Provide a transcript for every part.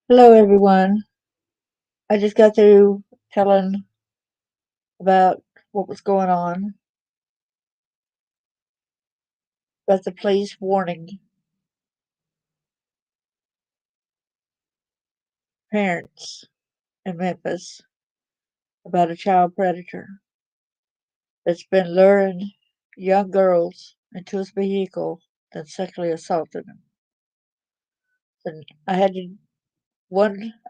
Hello, everyone. I just got through telling about what was going on, about the police warning parents in Memphis about a child predator that's been luring young girls into his vehicle and sexually assaulted them. And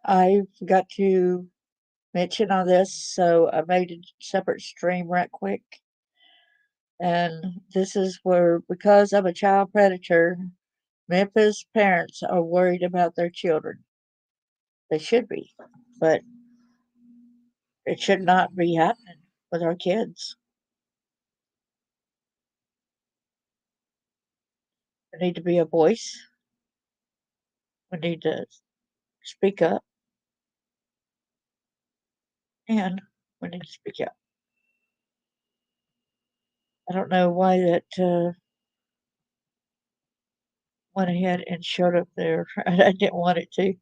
I forgot to mention on this, so I made a separate stream right quick. And this is where, because of a child predator, Memphis parents are worried about their children. They should be, but it should not be happening with our kids. We need to be a voice. We need to speak up, and we need to speak out. I don't know why that went ahead and showed up there. I didn't want it to.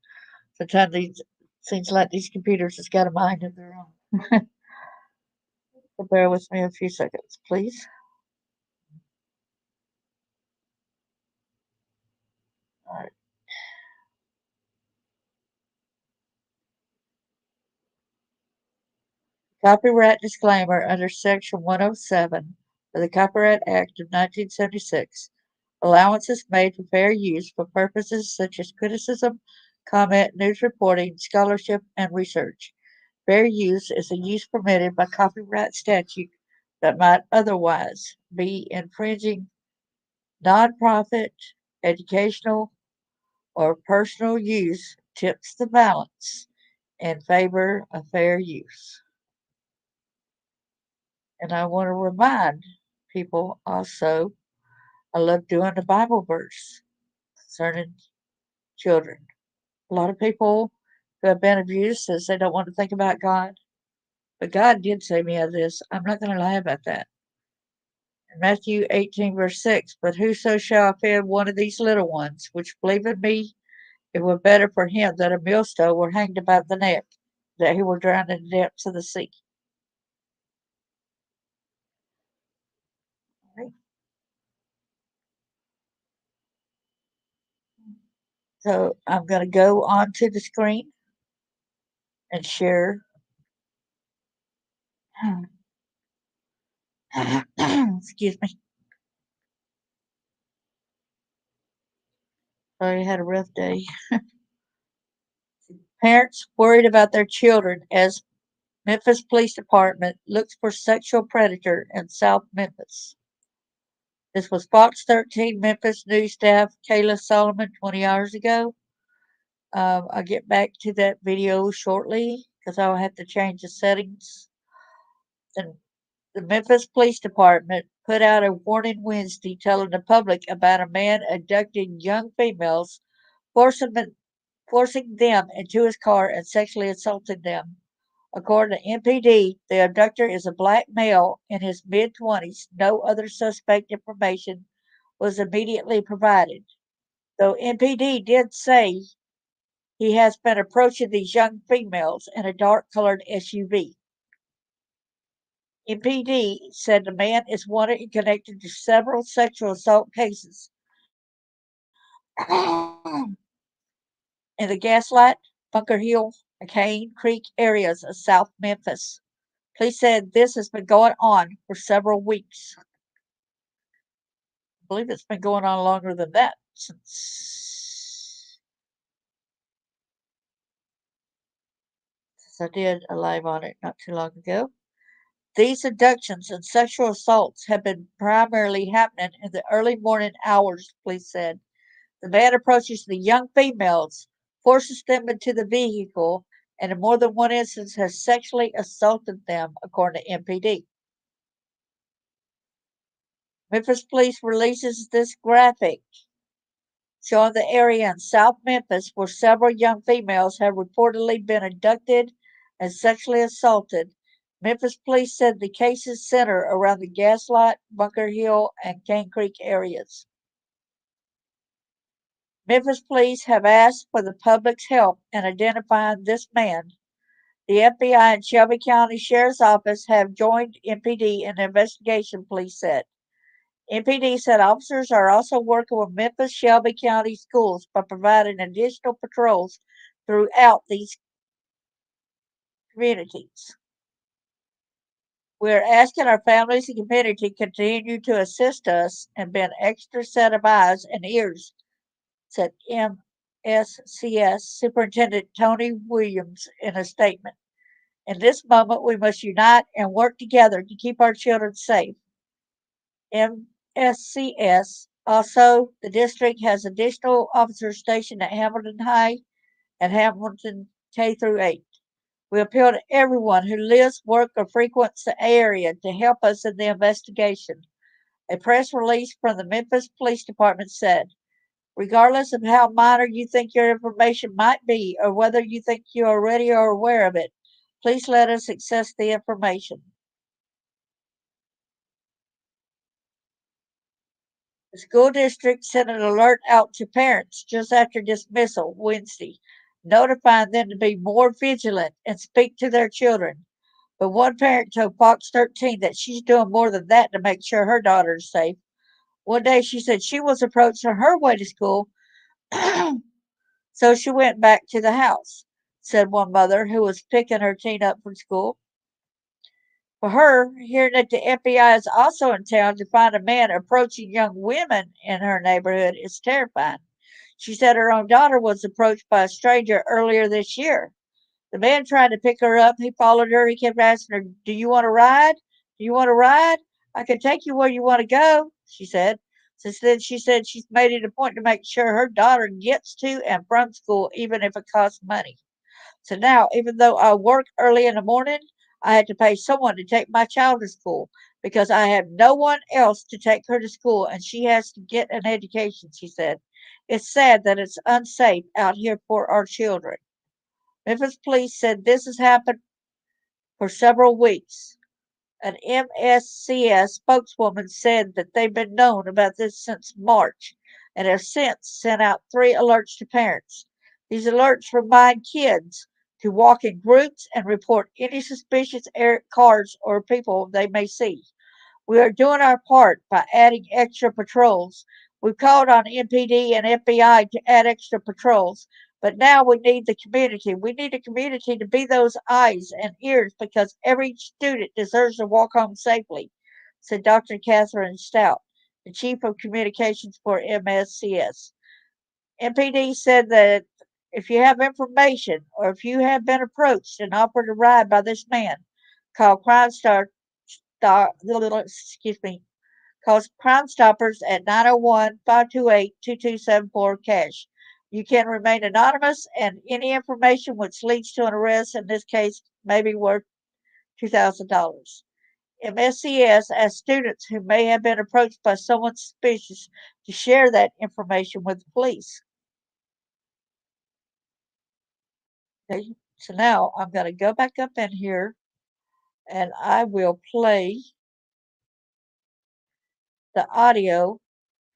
Sometimes these seems like these computers has got a mind of their own. So bear with me a few seconds, please. All right. Copyright disclaimer under Section 107 of the Copyright Act of 1976. Allowance is made for fair use for purposes such as criticism, comment, news reporting, scholarship, and research. Fair use is a use permitted by copyright statute that might otherwise be infringing nonprofit, educational, or personal use tips the balance in favor of fair use. And I want to remind people also, I love doing the Bible verse concerning children. A lot of people who have been abused says they don't want to think about God, but God did save me out of this. I'm not going to lie about that. In Matthew 18, verse 6, but whoso shall offend one of these little ones, which believe in me, it were better for him that a millstone were hanged about the neck, that he were drowned in the depths of the sea. Right? So I'm going to go onto the screen and share. Excuse me. Sorry, I had a rough day. Parents worried about their children as Memphis Police Department looks for sexual predator in South Memphis. This was Fox 13 Memphis news staff Kayla Solomon 20 hours ago. I'll get back to that video shortly because I'll have to change the settings. And the Memphis Police Department put out a warning Wednesday telling the public about a man abducting young females, forcing them, forcing them into his car and sexually assaulting them. According to MPD, the abductor is a black male in his mid 20s. No other suspect information was immediately provided, though MPD did say he has been approaching these young females in a dark colored SUV. MPD said the man is wanted and connected to several sexual assault cases in the Gaslight, Bunker Hill, and Cane Creek areas of South Memphis. Police said this has been going on for several weeks. I believe it's been going on longer than that since I did a live on it not too long ago. These abductions and sexual assaults have been primarily happening in the early morning hours, police said. The man approaches the young females, forces them into the vehicle, and in more than one instance has sexually assaulted them, according to MPD. Memphis Police releases this graphic showing the area in South Memphis where several young females have reportedly been abducted and sexually assaulted. Memphis police said the cases center around the Gaslight, Bunker Hill, and Cane Creek areas. Memphis police have asked for the public's help in identifying this man. The FBI and Shelby County Sheriff's Office have joined MPD in the investigation, police said. MPD said officers are also working with Memphis Shelby County schools by providing additional patrols throughout these communities. We are asking our families and community to continue to assist us and be an extra set of eyes and ears, said MSCS Superintendent Tony Williams in a statement. In this moment, we must unite and work together to keep our children safe. MSCS also, the district has additional officers stationed at Hamilton High and Hamilton K through 8. We appeal to everyone who lives, works, or frequents the area to help us in the investigation. A press release from the Memphis Police Department said, regardless of how minor you think your information might be or whether you think you already are aware of it, please let us access the information. The school district sent an alert out to parents just after dismissal Wednesday, notifying them to be more vigilant and speak to their children. But one parent told Fox 13 that she's doing more than that to make sure her daughter is safe. One day she said she was approached on her way to school, so she went back to the house, said one mother who was picking her teen up from school. For her, hearing that the FBI is also in town to find a man approaching young women in her neighborhood is terrifying. She said her own daughter was approached by a stranger earlier this year. The man tried to pick her up. He followed her. He kept asking her, do you want to ride? Do you want to ride? I can take you where you want to go, she said. Since then, she said she's made it a point to make sure her daughter gets to and from school, even if it costs money. So now, even though I work early in the morning, I had to pay someone to take my child to school because I have no one else to take her to school and she has to get an education, she said. It's sad that it's unsafe out here for our children. Memphis police said this has happened for several weeks. An MSCS spokeswoman said that they've been known about this since March and have since sent out 3 alerts to parents. These alerts remind kids to walk in groups and report any suspicious cars or people they may see. We are doing our part by adding extra patrols. We've called on MPD and FBI to add extra patrols, but now we need the community. We need the community to be those eyes and ears because every student deserves to walk home safely, said Dr. Catherine Stout, the Chief of Communications for MSCS. MPD said that if you have information or if you have been approached and offered a ride by this man, call Crime Stoppers at 901-528-2274 cash. You can remain anonymous, and any information which leads to an arrest in this case may be worth $2,000. MSCS asked students who may have been approached by someone suspicious to share that information with the police. Okay, so now I'm going to go back up in here and I will play the audio.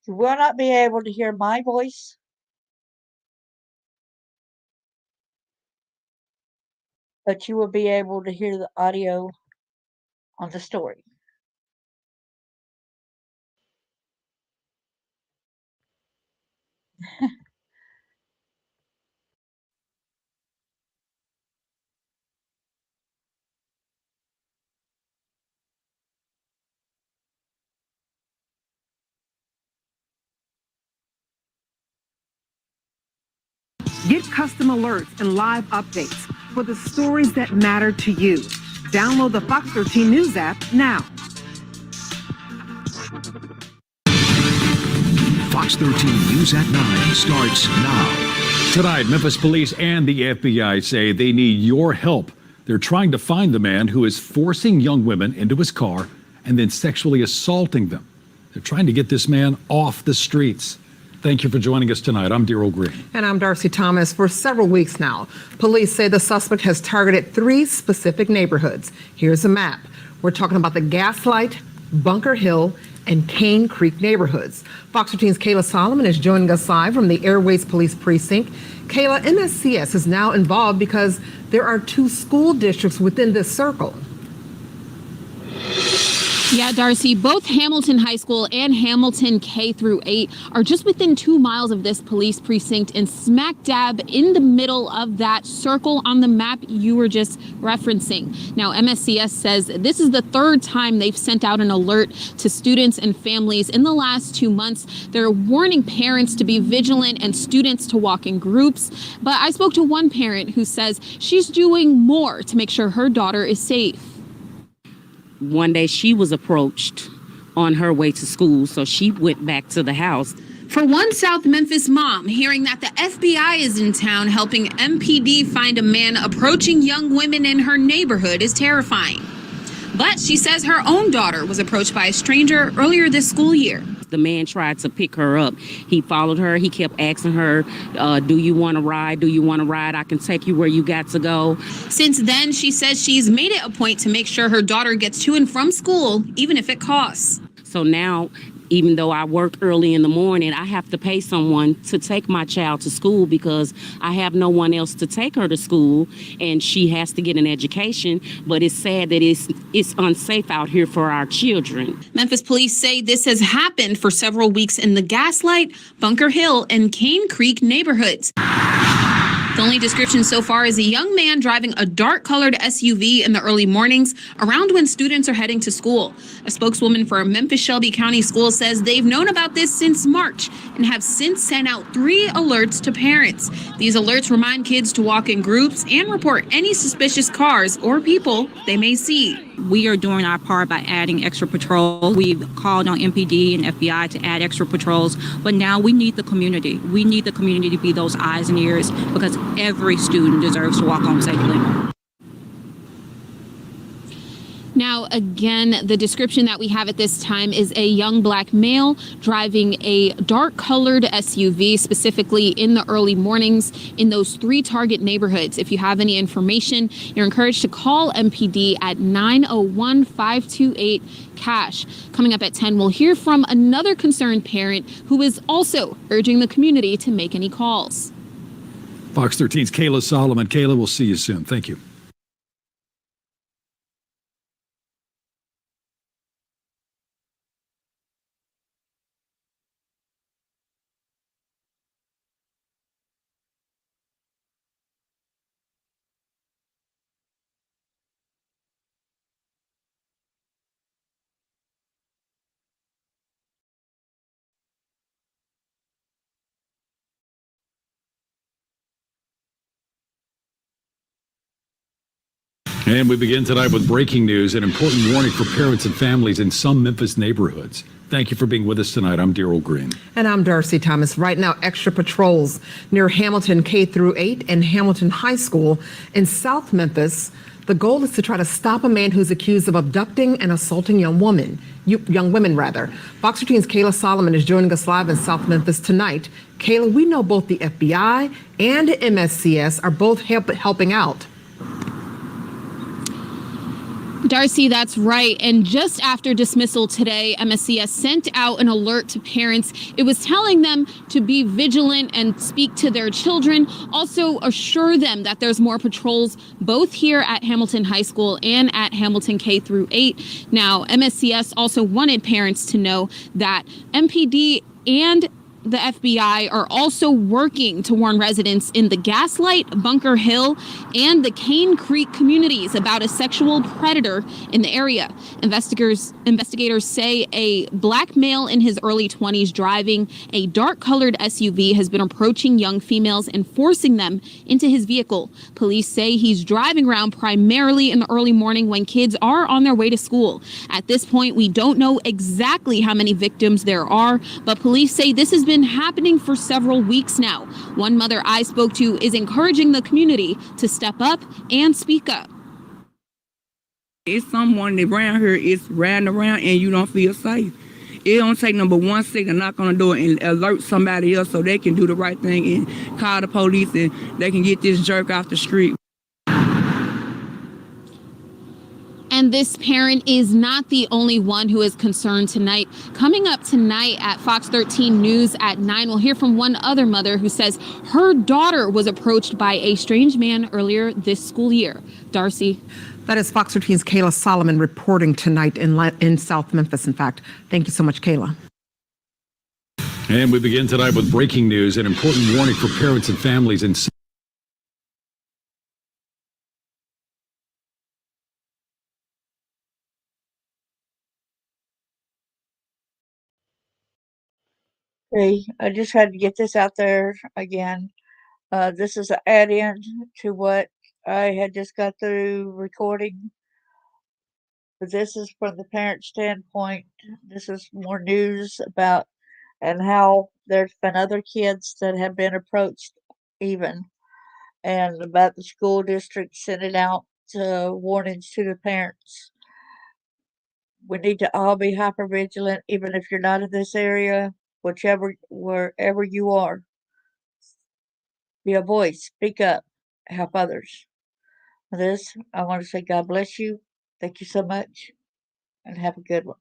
You will not be able to hear my voice, but you will be able to hear the audio on the story. Get custom alerts and live updates for the stories that matter to you. Download the Fox 13 News app now. Fox 13 News at 9 starts now. Tonight, Memphis police and the FBI say they need your help. They're trying to find the man who is forcing young women into his car and then sexually assaulting them. They're trying to get this man off the streets. Thank you for joining us tonight. I'm Daryl Green. And I'm Darcy Thomas. For several weeks now, police say the suspect has targeted 3 specific neighborhoods. Here's a map. We're talking about the Gaslight, Bunker Hill, and Cane Creek neighborhoods. Fox 13's Kayla Solomon is joining us live from the Airways Police Precinct. Kayla, MSCS is now involved because there are 2 school districts within this circle. Yeah, Darcy, both Hamilton High School and Hamilton K through 8 are just within 2 miles of this police precinct and smack dab in the middle of that circle on the map you were just referencing. Now, MSCS says this is the 3rd time they've sent out an alert to students and families in the last 2 months. They're warning parents to be vigilant and students to walk in groups. But I spoke to one parent who says she's doing more to make sure her daughter is safe. One day she was approached on her way to school, so she went back to the house. For one South Memphis mom, hearing that the FBI is in town helping MPD find a man approaching young women in her neighborhood is terrifying. But she says her own daughter was approached by a stranger earlier this school year. The man tried to pick her up. He followed her. He kept asking her, do you want to ride? Do you want to ride? I can take you where you got to go. Since then, she says she's made it a point to make sure her daughter gets to and from school, even if it costs. So now, even though I work early in the morning, I have to pay someone to take my child to school because I have no one else to take her to school, and she has to get an education. But it's sad that it's unsafe out here for our children. Memphis police say this has happened for several weeks in the Gaslight, Bunker Hill, and Cane Creek neighborhoods. The only description so far is a young man driving a dark-colored SUV in the early mornings around when students are heading to school. A spokeswoman for Memphis Shelby County Schools says they've known about this since March and have since sent out 3 alerts to parents. These alerts remind kids to walk in groups and report any suspicious cars or people they may see. We are doing our part by adding extra patrols. We've called on MPD and FBI to add extra patrols, but now we need the community. We need the community to be those eyes and ears because every student deserves to walk home safely. Now, again, the description that we have at this time is a young black male driving a dark-colored SUV, specifically in the early mornings in those 3 target neighborhoods. If you have any information, you're encouraged to call MPD at 901-528-CASH. Coming up at 10, we'll hear from another concerned parent who is also urging the community to make any calls. Fox 13's Kayla Solomon. Kayla, we'll see you soon. Thank you. And we begin tonight with breaking news, an important warning for parents and families in some Memphis neighborhoods. Thank you for being with us tonight. I'm Daryl Green. And I'm Darcy Thomas. Right now, extra patrols near Hamilton K through 8 and Hamilton High School in South Memphis. The goal is to try to stop a man who's accused of abducting and assaulting young women. Fox 13's Kayla Solomon is joining us live in South Memphis tonight. Kayla, we know both the FBI and MSCS are both helping out. Darcy, that's right. And just after dismissal today, MSCS sent out an alert to parents. It was telling them to be vigilant and speak to their children. Also assure them that there's more patrols both here at Hamilton High School and at Hamilton K through 8. Now, MSCS also wanted parents to know that MPD and the FBI are also working to warn residents in the Gaslight, Bunker Hill, and the Cane Creek communities about a sexual predator in the area. Investigators say a black male in his early 20s driving a dark-colored SUV has been approaching young females and forcing them into his vehicle. Police say he's driving around primarily in the early morning when kids are on their way to school. At this point, we don't know exactly how many victims there are, but police say this has been happening for several weeks now. One mother I spoke to is encouraging the community to step up and speak up. It's someone around here is riding around and you don't feel safe. It don't take number 1 second to knock on the door and alert somebody else so they can do the right thing and call the police and they can get this jerk off the street. And And this parent is not the only one who is concerned tonight. Coming up tonight at Fox 13 News at 9, we'll hear from one other mother who says her daughter was approached by a strange man earlier this school year. Darcy. That is Fox 13's Kayla Solomon reporting tonight in South Memphis, in fact. Thank you so much, Kayla. And we begin tonight with breaking news, an important warning for parents and families in Okay, I just had to get this out there again. This is an add-in to what I had just got through recording. But this is from the parent standpoint. This is more news about and how there's been other kids that have been approached even, and about the school district sending out warnings to the parents. We need to all be hyper vigilant, even if you're not in this area, wherever you are. Be a voice, speak up, help others. For this, I want to say God bless you. Thank you so much, and have a good one.